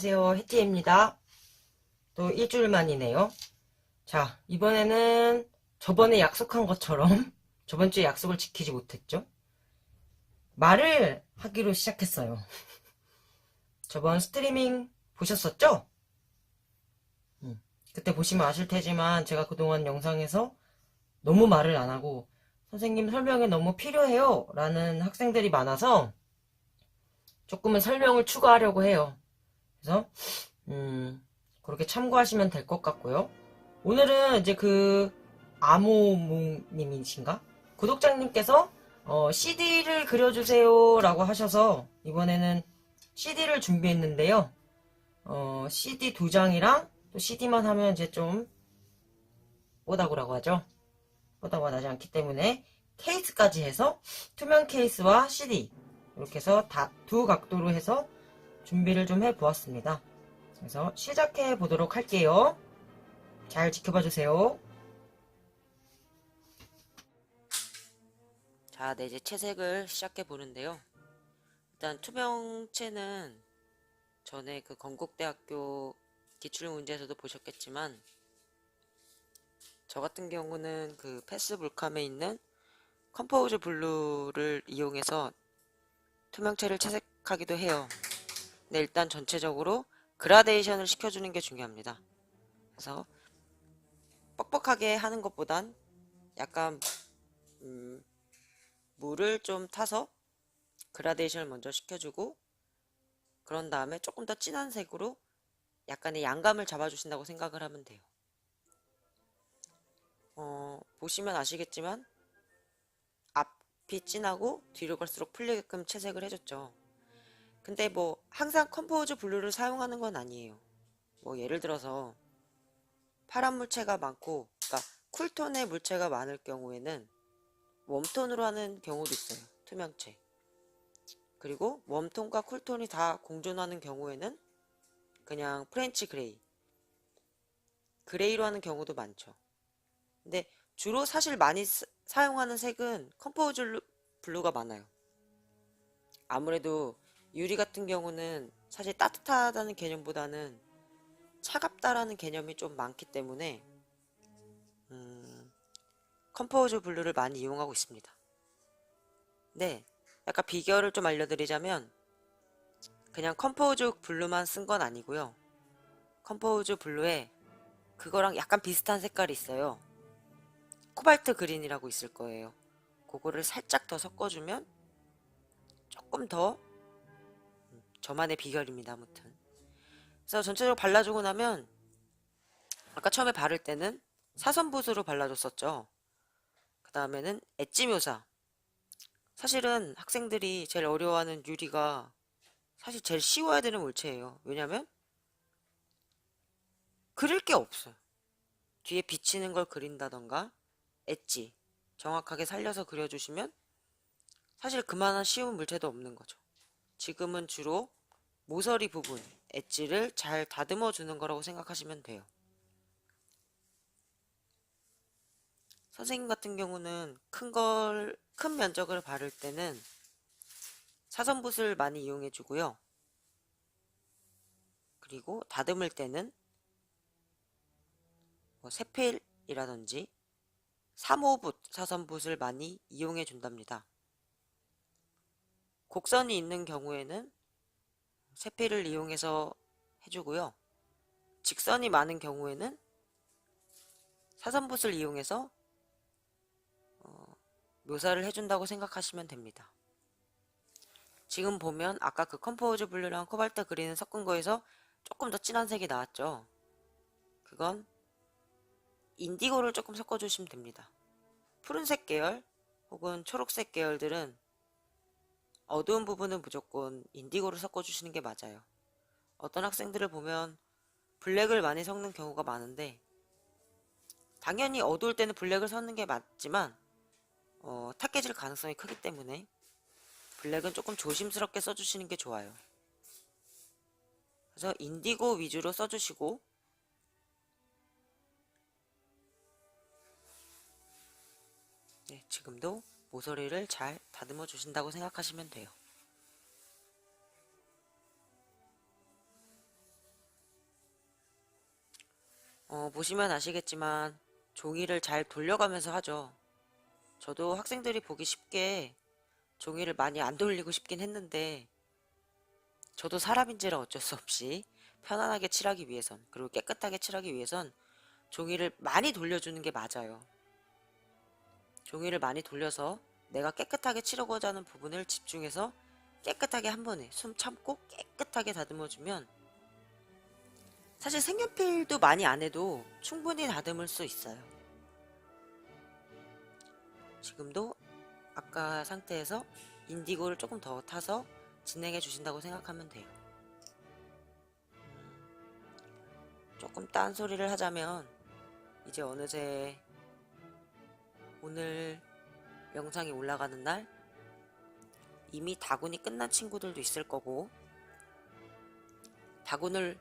안녕하세요. 해티입니다. 또 일주일 만이네요. 자, 이번에는 저번에 약속한 것처럼 저번 주에 약속을 지키지 못했죠. 말을 하기로 시작했어요. 저번 스트리밍 보셨었죠? 그때 보시면 아실 테지만 제가 그동안 영상에서 너무 말을 안 하고 선생님 설명이 너무 필요해요 라는 학생들이 많아서 조금은 설명을 추가하려고 해요. 그래서 그렇게 참고하시면 될 것 같고요. 오늘은 이제 아모몽님이신가? 구독자님께서 CD를 그려주세요 라고 하셔서 이번에는 CD를 준비했는데요. CD 2장이랑 또 CD만 하면 이제 좀 뽀다구라고 하죠. 뽀다구가 나지 않기 때문에 케이스까지 해서 투명 케이스와 CD 이렇게 해서 두 각도로 해서 준비를 좀 해보았습니다. 그래서 시작해 보도록 할게요. 잘 지켜봐 주세요. 자, 네, 이제 채색을 시작해 보는데요. 일단 투명체는 전에 그 건국대학교 기출문제에서도 보셨겠지만 저 같은 경우는 그 패스불캄에 있는 컴포즈 블루를 이용해서 투명체를 채색하기도 해요. 근데 일단 전체적으로 그라데이션을 시켜주는 게 중요합니다. 그래서 뻑뻑하게 하는 것보단 약간 물을 좀 타서 그라데이션을 먼저 시켜주고 그런 다음에 조금 더 진한 색으로 약간의 양감을 잡아주신다고 생각을 하면 돼요. 보시면 아시겠지만 앞이 진하고 뒤로 갈수록 풀리게끔 채색을 해줬죠. 근데 뭐 항상 컴포즈 블루를 사용하는 건 아니에요. 뭐 예를 들어서 파란 물체가 많고 그러니까 쿨톤의 물체가 많을 경우에는 웜톤으로 하는 경우도 있어요. 투명체. 그리고 웜톤과 쿨톤이 다 공존하는 경우에는 그냥 프렌치 그레이로 하는 경우도 많죠. 근데 주로 사실 많이 사용하는 색은 컴포즈 블루가 많아요. 아무래도 유리 같은 경우는 사실 따뜻하다는 개념보다는 차갑다라는 개념이 좀 많기 때문에 컴포즈 블루를 많이 이용하고 있습니다. 네, 약간 비결을 좀 알려드리자면 그냥 컴포즈 블루만 쓴 건 아니고요. 컴포즈 블루에 그거랑 약간 비슷한 색깔이 있어요. 코발트 그린이라고 있을 거예요. 그거를 살짝 더 섞어주면 조금 더 저만의 비결입니다. 아무튼 그래서 전체적으로 발라주고 나면 아까 처음에 바를 때는 사선붓으로 발라줬었죠. 그 다음에는 엣지 묘사. 사실은 학생들이 제일 어려워하는 유리가 사실 제일 쉬워야 되는 물체예요. 왜냐면 그릴 게 없어요. 뒤에 비치는 걸 그린다던가 엣지 정확하게 살려서 그려주시면 사실 그만한 쉬운 물체도 없는 거죠. 지금은 주로 모서리 부분 엣지를 잘 다듬어 주는 거라고 생각하시면 돼요. 선생님 같은 경우는 큰 면적을 바를 때는 사선붓을 많이 이용해 주고요. 그리고 다듬을 때는 뭐 세필이라든지 3호붓 사선붓을 많이 이용해 준답니다. 곡선이 있는 경우에는 세필을 이용해서 해주고요. 직선이 많은 경우에는 사선붓을 이용해서 묘사를 해준다고 생각하시면 됩니다. 지금 보면 아까 그 컴포즈 블루랑 코발트 그린을 섞은 거에서 조금 더 진한 색이 나왔죠. 그건 인디고를 조금 섞어주시면 됩니다. 푸른색 계열 혹은 초록색 계열들은 어두운 부분은 무조건 인디고를 섞어주시는 게 맞아요. 어떤 학생들을 보면 블랙을 많이 섞는 경우가 많은데 당연히 어두울 때는 블랙을 섞는 게 맞지만 탁해질 가능성이 크기 때문에 블랙은 조금 조심스럽게 써주시는 게 좋아요. 그래서 인디고 위주로 써주시고 네, 지금도 모서리를 잘 다듬어 주신다고 생각하시면 돼요. 보시면 아시겠지만 종이를 잘 돌려가면서 하죠. 저도 학생들이 보기 쉽게 종이를 많이 안 돌리고 싶긴 했는데 저도 사람인지라 어쩔 수 없이 편안하게 칠하기 위해선, 그리고 깨끗하게 칠하기 위해선 종이를 많이 돌려주는 게 맞아요. 종이를 많이 돌려서 내가 깨끗하게 칠하고자 하는 부분을 집중해서 깨끗하게 한 번에 숨 참고 깨끗하게 다듬어주면 사실 색연필도 많이 안 해도 충분히 다듬을 수 있어요. 지금도 아까 상태에서 인디고를 조금 더 타서 진행해 주신다고 생각하면 돼요. 조금 딴소리를 하자면 이제 어느새 오늘 영상이 올라가는 날 이미 다군이 끝난 친구들도 있을 거고, 다군을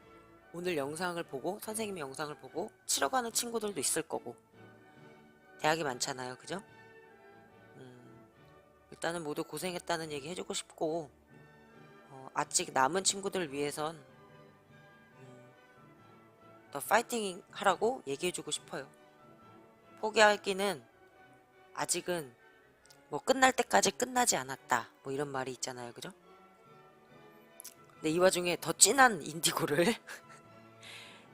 오늘 영상을 보고 선생님의 영상을 보고 치러 가는 친구들도 있을 거고, 대학이 많잖아요, 그죠? 일단은 모두 고생했다는 얘기 해주고 싶고, 아직 남은 친구들을 위해선 더 파이팅 하라고 얘기해주고 싶어요. 포기하기는 아직은 뭐 끝날 때까지 끝나지 않았다, 뭐 이런 말이 있잖아요, 그죠? 근데 이 와중에 더 진한 인디고를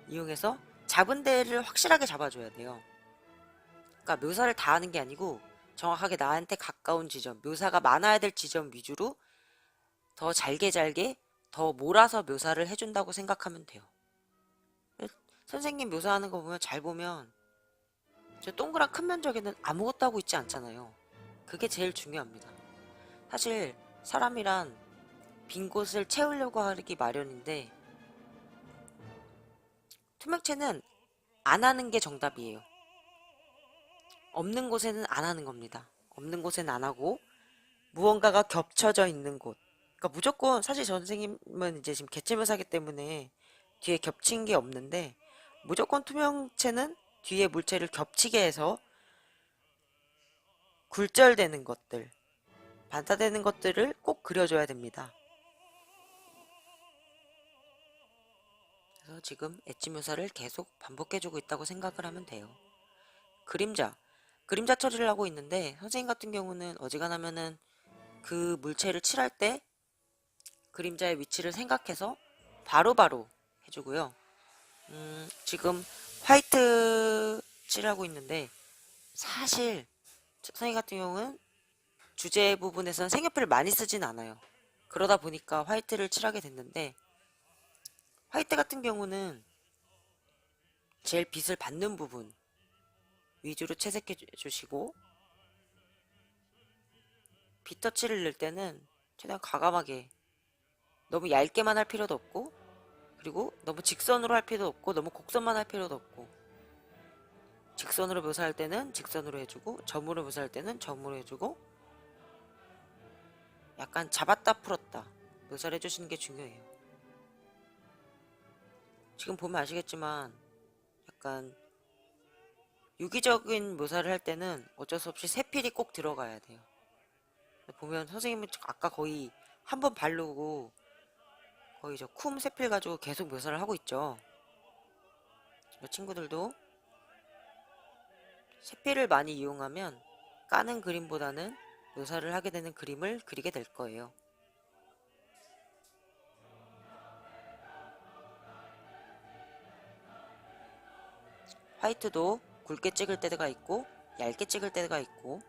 이용해서 잡은 데를 확실하게 잡아줘야 돼요. 그러니까 묘사를 다 하는 게 아니고 정확하게 나한테 가까운 지점, 묘사가 많아야 될 지점 위주로 더 잘게 더 몰아서 묘사를 해준다고 생각하면 돼요. 선생님 묘사하는 거 보면, 잘 보면 저 동그란 큰 면적에는 아무것도 하고 있지 않잖아요. 그게 제일 중요합니다. 사실 사람이란 빈 곳을 채우려고 하기 마련인데 투명체는 안 하는 게 정답이에요. 없는 곳에는 안 하는 겁니다. 없는 곳에는 안 하고 무언가가 겹쳐져 있는 곳. 그러니까 무조건, 사실 선생님은 이제 지금 개체묘사기 때문에 뒤에 겹친 게 없는데 무조건 투명체는 뒤에 물체를 겹치게 해서 굴절되는 것들, 반사되는 것들을 꼭 그려줘야 됩니다. 그래서 지금 엣지 묘사를 계속 반복해주고 있다고 생각을 하면 돼요. 그림자 처리를 하고 있는데 선생님 같은 경우는 어지간하면은 그 물체를 칠할 때 그림자의 위치를 생각해서 바로바로 해주고요. 지금 화이트 칠하고 있는데 사실 선생님 같은 경우는 주제 부분에서는 색연필을 많이 쓰진 않아요. 그러다 보니까 화이트를 칠하게 됐는데, 화이트 같은 경우는 제일 빛을 받는 부분 위주로 채색해 주시고, 빗터치를 넣을 때는 최대한 과감하게, 너무 얇게만 할 필요도 없고, 그리고 너무 직선으로 할 필요도 없고, 너무 곡선만 할 필요도 없고, 직선으로 묘사할 때는 직선으로 해주고, 점으로 묘사할 때는 점으로 해주고, 약간 잡았다 풀었다 묘사를 해주시는 게 중요해요. 지금 보면 아시겠지만 약간 유기적인 묘사를 할 때는 어쩔 수 없이 세필이 꼭 들어가야 돼요. 보면 선생님은 아까 거의 한 번 바르고 거의 저 쿰 세필 가지고 계속 묘사를 하고 있죠. 친구들도 세필을 많이 이용하면 까는 그림보다는 묘사를 하게 되는 그림을 그리게 될 거예요. 화이트도 굵게 찍을 때가 있고 얇게 찍을 때가 있고,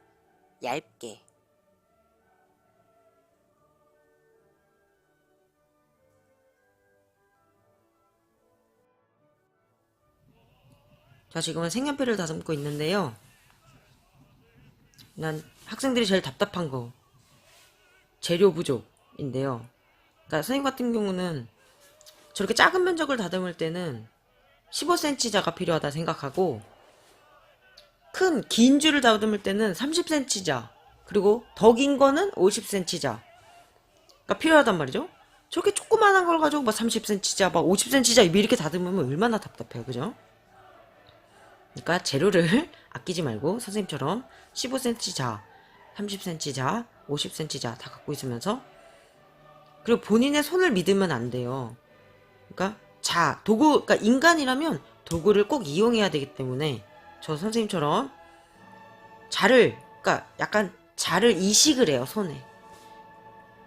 얇게. 자, 지금은 색연필을 다듬고 있는데요. 난 학생들이 제일 답답한 거 재료 부족인데요. 그러니까 선생님 같은 경우는 저렇게 작은 면적을 다듬을 때는 15cm자가 필요하다 생각하고, 긴 줄을 다듬을 때는 30cm자, 그리고 더 긴 거는 50cm자가 필요하단 말이죠. 저렇게 조그만한 걸 가지고 막 30cm자, 막 50cm자 이렇게 다듬으면 얼마나 답답해요, 그죠? 그러니까 재료를 아끼지 말고 선생님처럼 15cm자, 30cm자, 50cm자 다 갖고 있으면서, 그리고 본인의 손을 믿으면 안 돼요. 그러니까 그러니까 인간이라면 도구를 꼭 이용해야 되기 때문에 저 선생님처럼 그러니까 약간 자를 이식을 해요, 손에.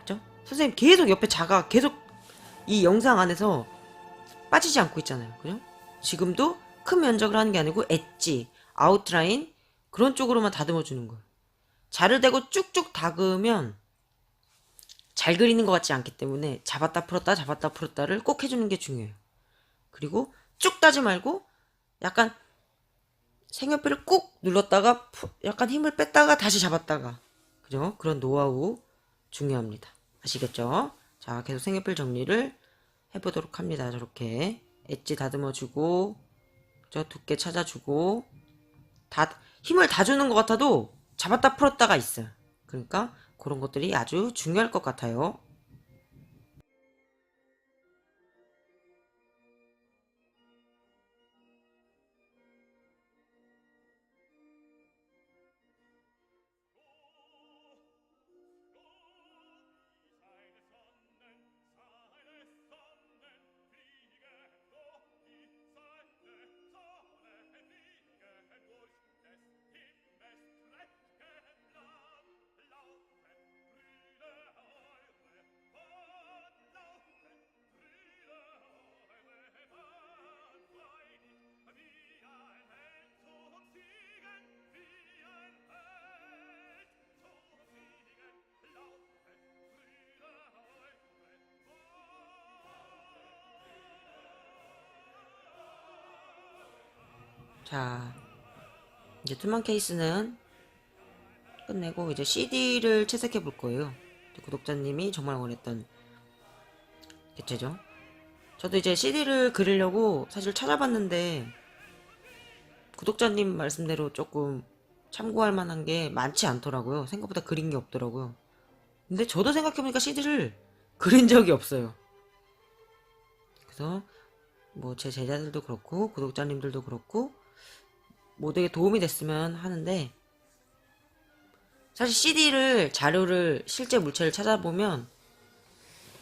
그죠? 선생님 계속 옆에 자가 계속 이 영상 안에서 빠지지 않고 있잖아요. 그죠? 지금도 큰 면적을 하는 게 아니고 엣지, 아웃라인 그런 쪽으로만 다듬어 주는 거예요. 자를 대고 쭉쭉 닦으면 잘 그리는 것 같지 않기 때문에 잡았다 풀었다를 꼭 해주는 게 중요해요. 그리고 쭉 따지 말고 약간 색연필을 꾹 눌렀다가 약간 힘을 뺐다가 다시 잡았다가, 그죠? 그런 노하우 중요합니다. 아시겠죠? 자, 계속 색연필 정리를 해보도록 합니다. 저렇게 엣지 다듬어주고, 그죠? 두께 찾아주고, 힘을 다 주는 것 같아도 잡았다 풀었다가 있어요. 그러니까 그런 것들이 아주 중요할 것 같아요. 자, 이제 투명 케이스는 끝내고 이제 CD를 채색해 볼 거예요. 구독자님이 정말 원했던 개체죠. 저도 이제 CD를 그리려고 사실 찾아봤는데 구독자님 말씀대로 조금 참고할 만한 게 많지 않더라고요. 생각보다 그린 게 없더라고요. 근데 저도 생각해보니까 CD를 그린 적이 없어요. 그래서 뭐 제 제자들도 그렇고 구독자님들도 그렇고 모두에게 도움이 됐으면 하는데, 사실 CD를 자료를 실제 물체를 찾아보면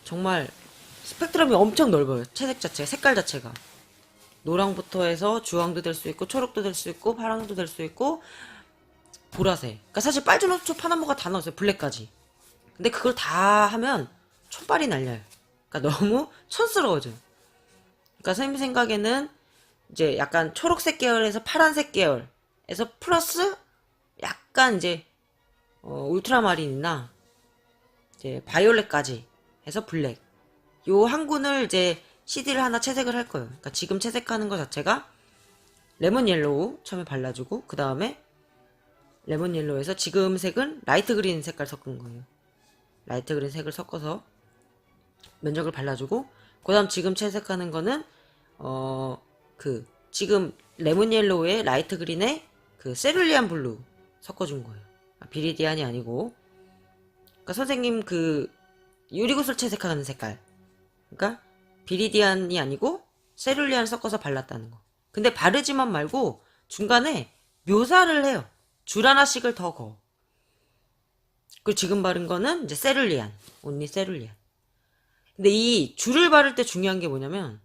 정말 스펙트럼이 엄청 넓어요. 채색 자체, 색깔 자체가 노랑부터 해서 주황도 될 수 있고 초록도 될 수 있고 파랑도 될 수 있고 보라색. 그러니까 사실 빨주노초 파남보가 다 나왔어요. 블랙까지. 근데 그걸 다 하면 촌빨이 날려요. 그러니까 너무 촌스러워져요. 그러니까 선생님 생각에는 이제 약간 초록색 계열에서 파란색 계열에서 플러스 약간 이제 울트라마린이나 이제 바이올렛까지 해서 블랙, 요 한 군을 이제 CD를 하나 채색을 할 거예요. 그러니까 지금 채색하는 것 자체가 레몬 옐로우 처음에 발라주고, 그 다음에 레몬 옐로우에서 지금 색은 라이트 그린 색깔 섞은 거예요. 라이트 그린 색을 섞어서 면적을 발라주고, 그 다음 지금 채색하는 거는 지금 레몬 옐로우에 라이트 그린에 그 세룰리안 블루 섞어준 거예요. 비리디안이 아니고, 그러니까 선생님 그 유리구슬 채색하는 색깔, 그러니까 비리디안이 아니고 세룰리안 섞어서 발랐다는 거. 근데 바르지만 말고 중간에 묘사를 해요. 줄 하나씩을 더 그어. 그리고 지금 바른 거는 이제 세룰리안, 온리 세룰리안. 근데 이 줄을 바를 때 중요한 게 뭐냐면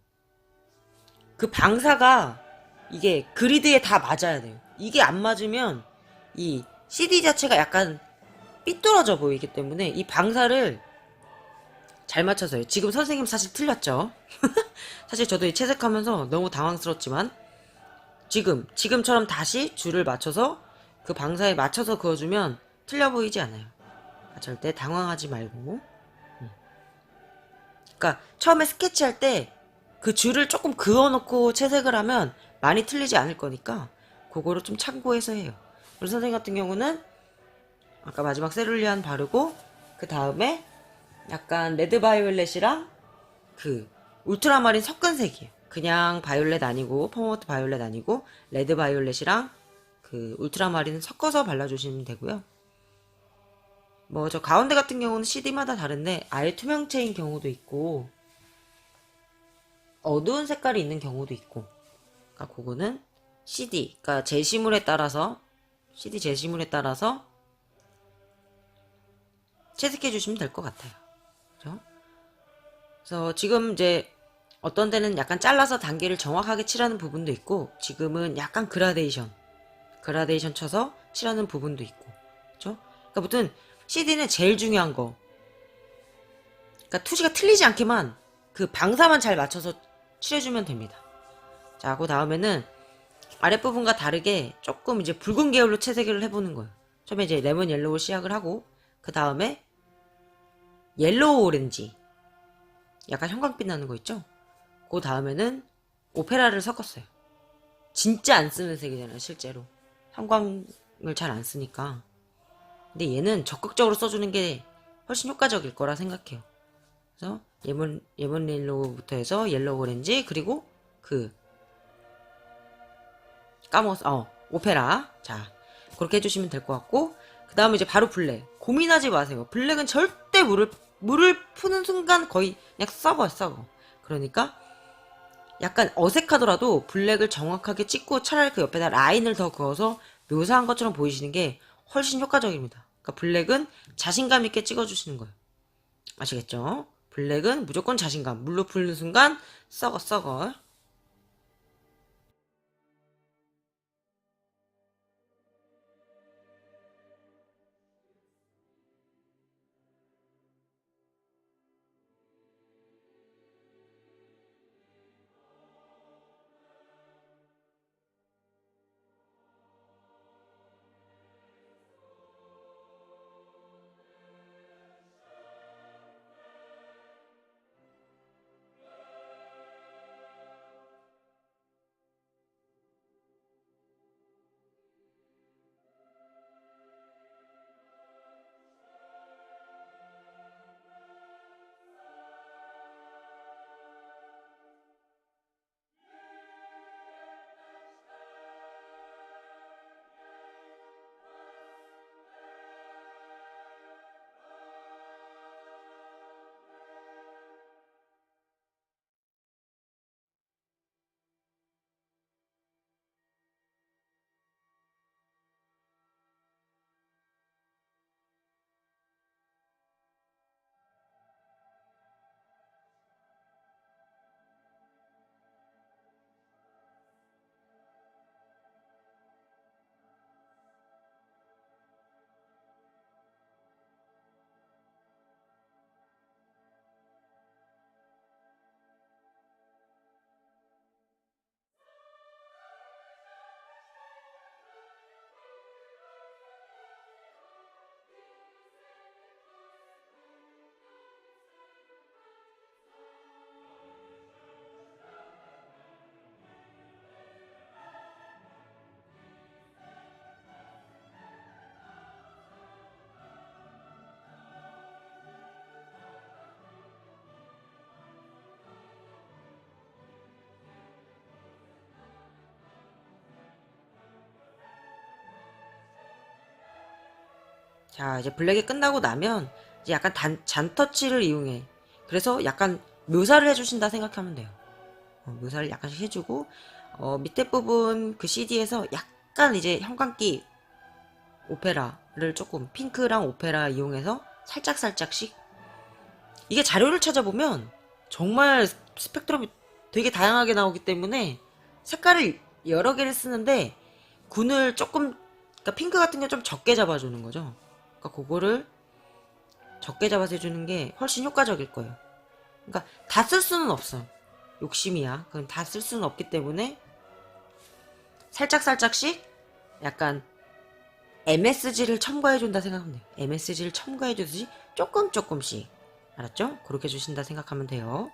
그 방사가 이게 그리드에 다 맞아야 돼요. 이게 안 맞으면 이 CD 자체가 약간 삐뚤어져 보이기 때문에 이 방사를 잘 맞춰서요. 지금 선생님 사실 틀렸죠? 사실 저도 이 채색하면서 너무 당황스럽지만 지금처럼 다시 줄을 맞춰서 그 방사에 맞춰서 그어주면 틀려 보이지 않아요. 절대 당황하지 말고. 그러니까 처음에 스케치할 때 그 줄을 조금 그어놓고 채색을 하면 많이 틀리지 않을 거니까 그거를 좀 참고해서 해요. 우리 선생님 같은 경우는 아까 마지막 세룰리안 바르고 그 다음에 약간 레드 바이올렛이랑 그 울트라마린 섞은 색이에요. 그냥 바이올렛 아니고 퍼머트 바이올렛 아니고 레드 바이올렛이랑 그 울트라마린 섞어서 발라주시면 되고요. 뭐 저 가운데 같은 경우는 CD마다 다른데 아예 투명체인 경우도 있고 어두운 색깔이 있는 경우도 있고, 그러니까 그거는 CD, 그러니까 제시물에 따라서 CD 제시물에 따라서 채색해 주시면 될 것 같아요. 그렇죠? 그래서 지금 이제 어떤 데는 약간 잘라서 단계를 정확하게 칠하는 부분도 있고, 지금은 약간 그라데이션 쳐서 칠하는 부분도 있고, 그렇죠? 그러니까 무튼 CD는 제일 중요한 거, 그러니까 투시가 틀리지 않게만 그 방사만 잘 맞춰서 칠해주면 됩니다. 자, 그 다음에는 아랫부분과 다르게 조금 이제 붉은 계열로 채색을 해보는 거예요. 처음에 이제 레몬 옐로우 시작을 하고, 그 다음에 옐로우 오렌지, 약간 형광빛 나는 거 있죠? 그 다음에는 오페라를 섞었어요. 진짜 안 쓰는 색이잖아요, 실제로. 형광을 잘 안 쓰니까. 근데 얘는 적극적으로 써주는 게 훨씬 효과적일 거라 생각해요. 그래서 레몬 옐로우부터 해서 옐로우 오렌지, 그리고 그 오페라. 자, 그렇게 해주시면 될 것 같고, 그 다음에 이제 바로 블랙. 고민하지 마세요. 블랙은 절대 물을 푸는 순간 거의 그냥 썩어. 그러니까 약간 어색하더라도 블랙을 정확하게 찍고 차라리 그 옆에다 라인을 더 그어서 묘사한 것처럼 보이시는 게 훨씬 효과적입니다. 그러니까 블랙은 자신감 있게 찍어주시는 거예요. 아시겠죠? 블랙은 무조건 자신감. 물로 푸는 순간 썩어. 자, 이제 블랙이 끝나고 나면 이제 약간 잔터치를 이용해. 그래서 약간 묘사를 해주신다 생각하면 돼요. 묘사를 약간씩 해주고, 밑에 부분 그 CD에서 약간 이제 형광기 오페라를 조금 핑크랑 오페라 이용해서 살짝씩, 이게 자료를 찾아보면 정말 스펙트럼이 되게 다양하게 나오기 때문에 색깔을 여러 개를 쓰는데 군을 조금, 그러니까 핑크 같은 게 좀 적게 잡아주는 거죠. 그러니까 그거를 적게 잡아서 해주는 게 훨씬 효과적일 거예요. 그러니까 다 쓸 수는 없어. 욕심이야. 그건 다 쓸 수는 없기 때문에 살짝씩 약간 MSG를 첨가해준다 생각하면 돼요. MSG를 첨가해주듯이 조금씩. 알았죠? 그렇게 해주신다 생각하면 돼요.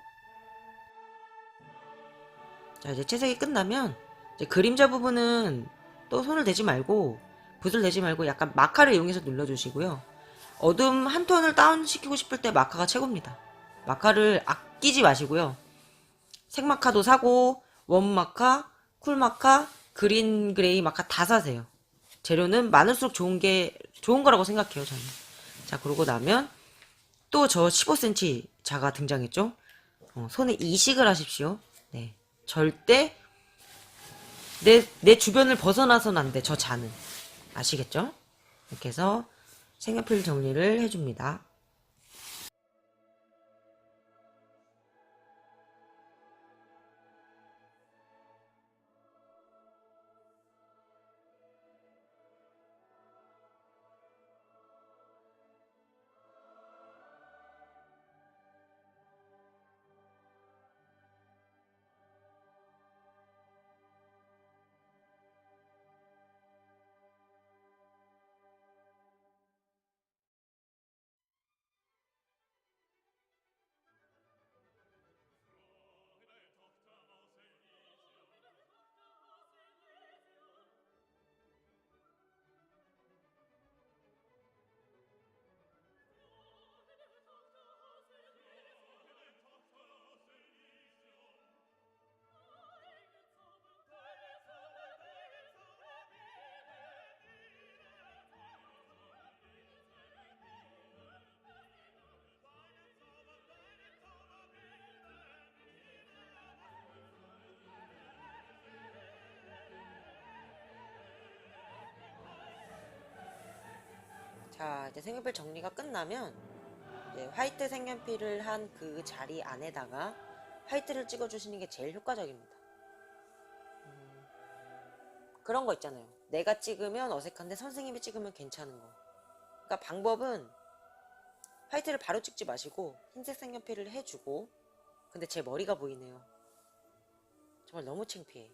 자, 이제 채색이 끝나면 이제 그림자 부분은 또 손을 대지 말고, 붓을 대지 말고 약간 마카를 이용해서 눌러주시고요. 어둠 한 톤을 다운시키고 싶을 때 마카가 최고입니다. 마카를 아끼지 마시고요. 색마카도 사고, 웜마카, 쿨마카, 그린 그레이 마카 다 사세요. 재료는 많을수록 좋은 거라고 생각해요, 저는. 자, 그러고 나면 또 저 15cm 자가 등장했죠? 손에 이식을 하십시오. 네. 절대 내 주변을 벗어나선 안 돼, 저 자는. 아시겠죠? 이렇게 해서 색연필 정리를 해줍니다. 자, 이제 색연필 정리가 끝나면 이제 화이트 색연필을 한 그 자리 안에다가 화이트를 찍어주시는 게 제일 효과적입니다. 그런 거 있잖아요. 내가 찍으면 어색한데 선생님이 찍으면 괜찮은 거. 그러니까 방법은 화이트를 바로 찍지 마시고 흰색 색연필을 해주고, 근데 제 머리가 보이네요. 정말 너무 창피해.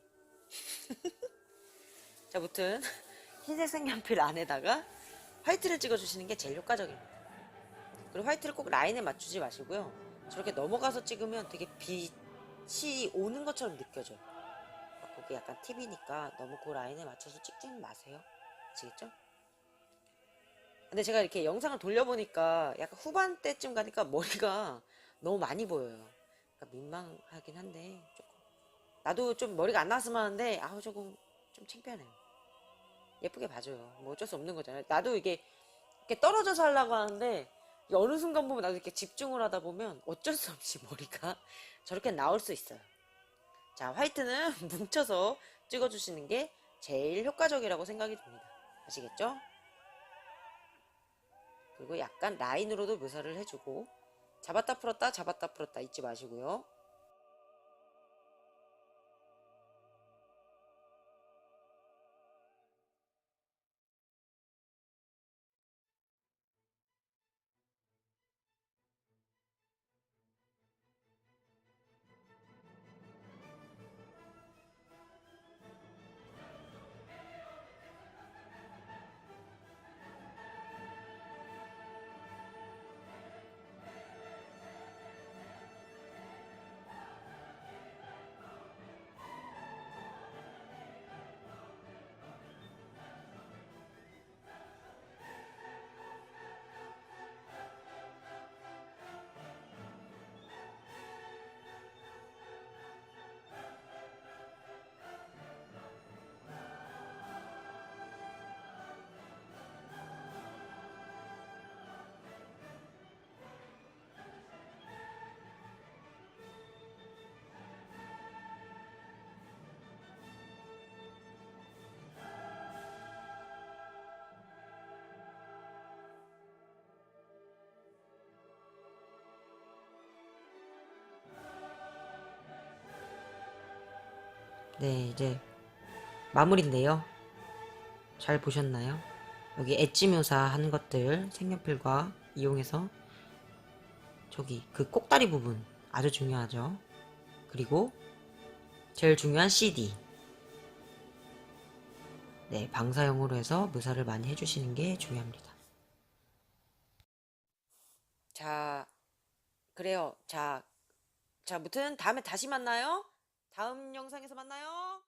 자, 무튼 흰색 색연필 안에다가 화이트를 찍어주시는 게 제일 효과적입니다. 그리고 화이트를 꼭 라인에 맞추지 마시고요. 저렇게 넘어가서 찍으면 되게 빛이 오는 것처럼 느껴져요. 그게 약간 팁이니까 너무 그 라인에 맞춰서 찍지는 마세요. 아시겠죠? 근데 제가 이렇게 영상을 돌려보니까 약간 후반때쯤 가니까 머리가 너무 많이 보여요. 그러니까 민망하긴 한데 조금. 나도 좀 머리가 안 나왔으면 하는데 아우 조금 좀 창피하네요. 예쁘게 봐줘요. 뭐 어쩔 수 없는 거잖아요. 나도 이게 이렇게 떨어져서 하려고 하는데 어느 순간 보면 나도 이렇게 집중을 하다 보면 어쩔 수 없이 머리가 저렇게 나올 수 있어요. 자, 화이트는 뭉쳐서 찍어주시는 게 제일 효과적이라고 생각이 듭니다. 아시겠죠? 그리고 약간 라인으로도 묘사를 해주고, 잡았다 풀었다 잡았다 풀었다 잊지 마시고요. 네, 이제 마무리인데요. 잘 보셨나요? 여기 엣지 묘사한 것들 색연필과 이용해서 저기 그 꼭다리 부분 아주 중요하죠. 그리고 제일 중요한 CD. 네, 방사형으로 해서 묘사를 많이 해주시는 게 중요합니다. 자, 그래요. 자, 무튼 다음에 다시 만나요. 다음 영상에서 만나요.